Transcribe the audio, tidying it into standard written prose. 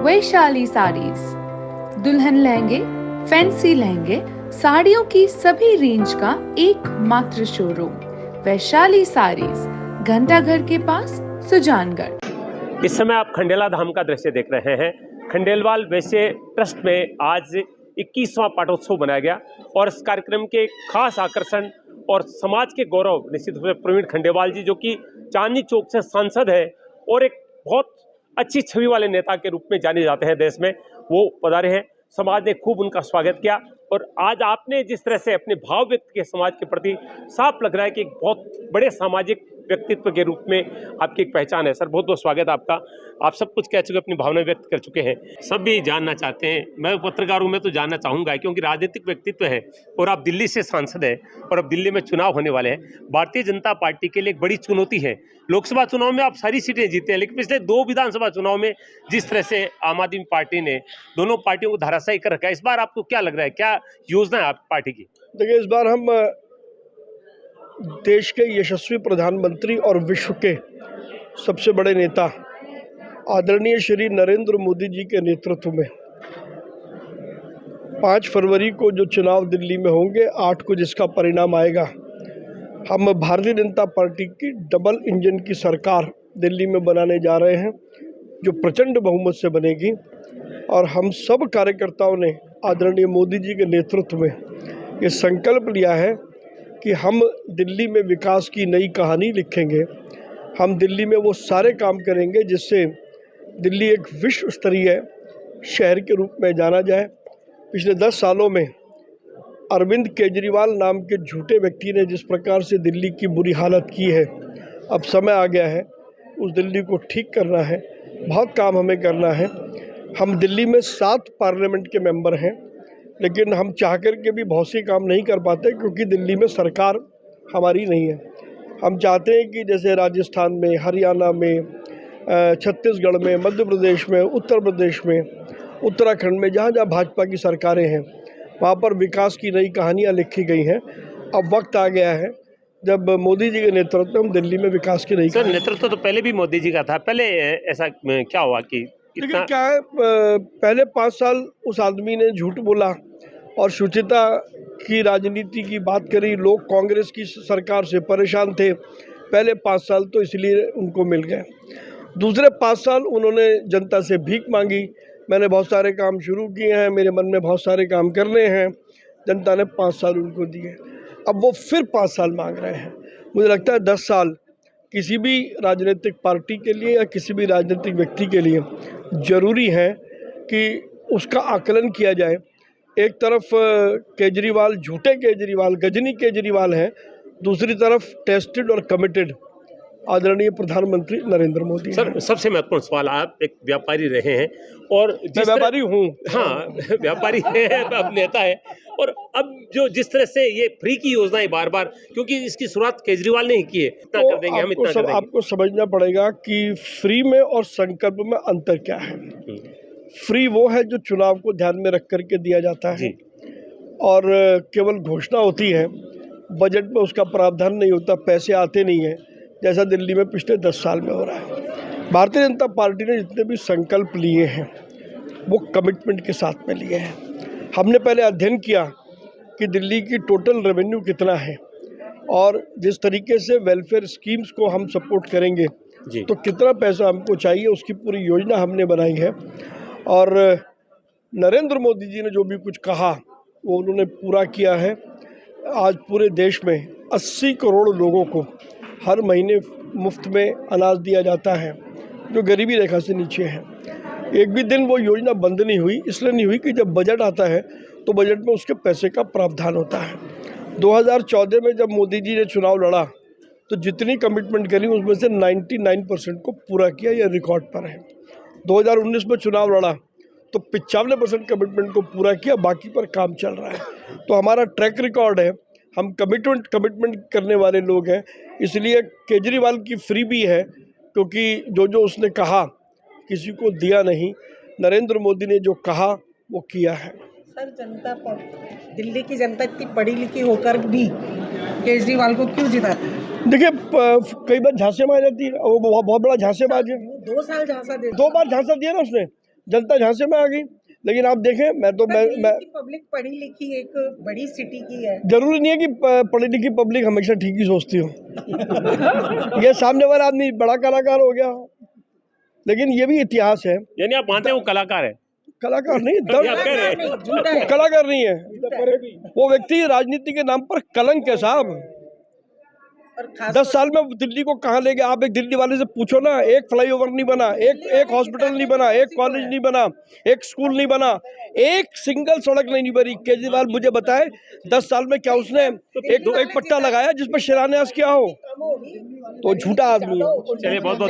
वैशाली साड़ीज, दुल्हन लहंगे, फैंसी लहंगे, साड़ियों की सभी रेंज का एकमात्र शोरूम वैशाली साड़ीज, घंटाघर के पास, सुजानगढ़। इस समय आप खंडेला धाम का दृश्य देख रहे हैं। खंडेलवाल वैश्य ट्रस्ट में आज 21वां पाटोत्सव मनाया गया और इस कार्यक्रम के खास आकर्षण और समाज के गौरव निश्चित रूप से प्रवीण खंडेलवाल जी, जो कि चांदनी चौक से सांसद है और एक बहुत अच्छी छवि वाले नेता के रूप में जाने जाते हैं देश में, वो पधारे हैं। समाज ने खूब उनका स्वागत किया और आज आपने जिस तरह से अपने भाव व्यक्त किए समाज के प्रति, साफ लग रहा है कि एक बहुत बड़े सामाजिक व्यक्तित्व के रूप में आपकी एक पहचान है। सर, बहुत बहुत स्वागत है आपका। आप सब कुछ कह चुके, अपनी भावना व्यक्त कर चुके हैं। सब भी जानना चाहते हैं, मैं पत्रकार हूं, मैं तो जानना चाहूंगा क्योंकि राजनीतिक व्यक्तित्व है और आप दिल्ली से सांसद हैं और अब दिल्ली में चुनाव होने वाले हैं। भारतीय जनता पार्टी के लिए एक बड़ी चुनौती है। लोकसभा चुनाव में आप सारी सीटें जीते हैं, लेकिन पिछले 2 विधानसभा चुनाव में जिस तरह से आम आदमी पार्टी ने दोनों पार्टियों को धराशायी कर रखा है, इस बार आपको क्या लग रहा है, क्या योजना है आप पार्टी की? देखिए, इस बार हम देश के यशस्वी प्रधानमंत्री और विश्व के सबसे बड़े नेता आदरणीय श्री नरेंद्र मोदी जी के नेतृत्व में 5 फरवरी को जो चुनाव दिल्ली में होंगे, 8 को जिसका परिणाम आएगा, हम भारतीय जनता पार्टी की डबल इंजन की सरकार दिल्ली में बनाने जा रहे हैं, जो प्रचंड बहुमत से बनेगी। और हम सब कार्यकर्ताओं ने आदरणीय मोदी जी के नेतृत्व में ये संकल्प लिया है कि हम दिल्ली में विकास की नई कहानी लिखेंगे। हम दिल्ली में वो सारे काम करेंगे जिससे दिल्ली एक विश्व स्तरीय शहर के रूप में जाना जाए। पिछले 10 सालों में अरविंद केजरीवाल नाम के झूठे व्यक्ति ने जिस प्रकार से दिल्ली की बुरी हालत की है, अब समय आ गया है उस दिल्ली को ठीक करना है। बहुत काम हमें करना है। हम दिल्ली में 7 पार्लियामेंट के मेंबर हैं, लेकिन हम चाह कर के भी बहुत से काम नहीं कर पाते क्योंकि दिल्ली में सरकार हमारी नहीं है। हम चाहते हैं कि जैसे राजस्थान में, हरियाणा में, छत्तीसगढ़ में, मध्य प्रदेश में, उत्तर प्रदेश में, उत्तराखंड में, जहाँ जहाँ भाजपा की सरकारें हैं, वहाँ पर विकास की नई कहानियाँ लिखी गई हैं। अब वक्त आ गया है जब मोदी जी के नेतृत्व में हम दिल्ली में विकास की नई। सर, नेतृत्व तो पहले भी मोदी जी का था। पहले ऐसा क्या हुआ कि लेकिन क्या है, पहले 5 साल उस आदमी ने झूठ बोला और शुचिता की राजनीति की बात करी। लोग कांग्रेस की सरकार से परेशान थे। पहले 5 साल तो इसलिए उनको मिल गए। दूसरे 5 साल उन्होंने जनता से भीख मांगी। मैंने बहुत सारे काम शुरू किए हैं, मेरे मन में बहुत सारे काम करने हैं। जनता ने 5 साल उनको दिए। अब वो फिर 5 साल मांग रहे हैं। मुझे लगता है 10 साल किसी भी राजनीतिक पार्टी के लिए या किसी भी राजनीतिक व्यक्ति के लिए ज़रूरी है कि उसका आकलन किया जाए। एक तरफ केजरीवाल, झूठे केजरीवाल, गजनी केजरीवाल हैं, दूसरी तरफ टेस्टेड और कमिटेड आदरणीय प्रधानमंत्री नरेंद्र मोदी। सर, सबसे महत्वपूर्ण सवाल, आप एक व्यापारी रहे हैं और मैं व्यापारी हूँ। हाँ, व्यापारी है, अब नेता है। और अब जो जिस तरह से ये फ्री की योजनाएं बार बार, क्योंकि इसकी शुरुआत केजरीवाल ने ही की है, इतना कर देंगे हम, इतना कर देंगे। आपको समझना पड़ेगा कि फ्री में और संकल्प में अंतर क्या है। फ्री वो है जो चुनाव को ध्यान में रख करके दिया जाता है और केवल घोषणा होती है, बजट में उसका प्रावधान नहीं होता, पैसे आते नहीं हैं, जैसा दिल्ली में पिछले 10 साल में हो रहा है। भारतीय जनता पार्टी ने जितने भी संकल्प लिए हैं वो कमिटमेंट के साथ में लिए हैं। हमने पहले अध्ययन किया कि दिल्ली की टोटल रेवेन्यू कितना है और जिस तरीके से वेलफेयर स्कीम्स को हम सपोर्ट करेंगे तो कितना पैसा हमको चाहिए, उसकी पूरी योजना हमने बनाई है। और नरेंद्र मोदी जी ने जो भी कुछ कहा वो उन्होंने पूरा किया है। आज पूरे देश में 80 करोड़ लोगों को हर महीने मुफ्त में अनाज दिया जाता है जो गरीबी रेखा से नीचे है। एक भी दिन वो योजना बंद नहीं हुई, इसलिए नहीं हुई कि जब बजट आता है तो बजट में उसके पैसे का प्रावधान होता है। 2014 में जब मोदी जी ने चुनाव लड़ा तो जितनी कमिटमेंट करी उसमें से 99% को पूरा किया, यह रिकॉर्ड पर है। 2019 में चुनाव लड़ा तो 95% कमिटमेंट को पूरा किया, बाकी पर काम चल रहा है। तो हमारा ट्रैक रिकॉर्ड है, हम कमिटमेंट करने वाले लोग हैं। इसलिए केजरीवाल की फ्री भी है क्योंकि जो उसने कहा किसी को दिया नहीं। नरेंद्र मोदी ने जो कहा वो किया है। सर, दिल्ली की जनता इतनी पढ़ी लिखी होकर भी केजरीवाल को क्यों जिताती है? देखिए, कई बार झांसे में आ जाती है, वो बहुत बड़ा झांसेबाज है। 2 साल झांसा दे, 2 बार झांसा दिया ना उसने। जनता झांसे में आ गई। लेकिन आप देखें, मैं पब्लिक पढ़ी लिखी एक बड़ी सिटी की है। जरूरी नहीं है कि पढ़ी लिखी पब्लिक हमेशा ठीक ही सोचती हो। ये सामने वाला आदमी बड़ा कलाकार हो गया, लेकिन ये भी इतिहास है। यानी आप मानते हैं वो कलाकार है? कलाकार नहीं, झूठा है। कलाकार नहीं है वो व्यक्ति। राजनीति के नाम पर कलंक है साहब। 10 साल में दिल्ली को कहाँ ले गया? आप एक दिल्ली वाले से पूछो ना, एक फ्लाईओवर नहीं बना, एक हॉस्पिटल नहीं बना, एक कॉलेज नहीं बना, एक स्कूल नहीं बना, एक सिंगल सड़क नहीं बनी। केजरीवाल मुझे बताए 10 साल में क्या उसने एक पट्टा लगाया जिस पर शिलान्यास किया हो? तो झूठा आदमी है। चलिए, बहुत बहुत